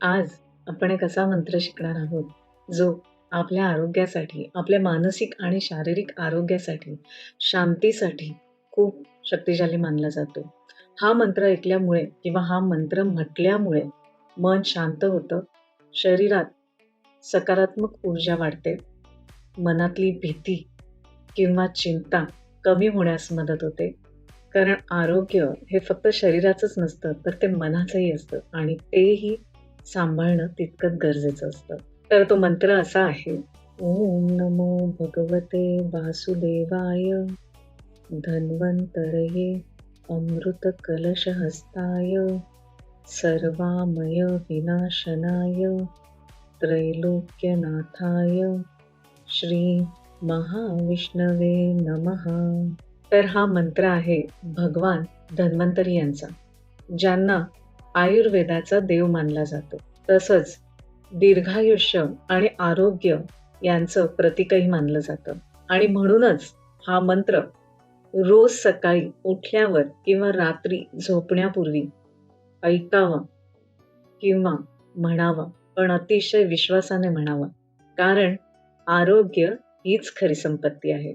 आज आपण एक असा मंत्र शिकणार आहोत, जो आपल्या आरोग्यासाठी, आपल्या मानसिक आणि शारीरिक आरोग्यासाठी, शांतीसाठी खूप शक्तिशाली मानला जातो. हा मंत्र ऐकल्यामुळे किंवा हा मंत्र म्हटल्यामुळे मन शांत होतं, शरीरात सकारात्मक ऊर्जा वाढते, मनातली भीती किंवा चिंता कमी होण्यास मदत होते. कारण आरोग्य हे फक्त शरीराचंच नसतं, तर ते मनाचंही असतं आणि तेही सांभाळणं तितकंच गरजेचं असतं. तर तो मंत्र असा आहे, ओम नमो भगवते वासुदेवाय, धन्वंतरये अमृतकलशहस्ताय, सर्वामय विनाशनाय, त्रैलोक्यनाथाय श्री महाविष्णवे नमः. तर हा मंत्र आहे भगवान धन्वंतरी यांचा, ज्यांना आयुर्वेदाचा देव मानला जातो. तसंच दीर्घायुष्य आणि आरोग्य यांचं प्रतीकही मानलं जातं आणि म्हणूनच हा मंत्र रोज सकाळी उठल्यावर किंवा रात्री झोपण्यापूर्वी ऐकावा किंवा म्हणावा, पण अतिशय विश्वासाने म्हणावा. कारण आरोग्य हीच खरी संपत्ती आहे.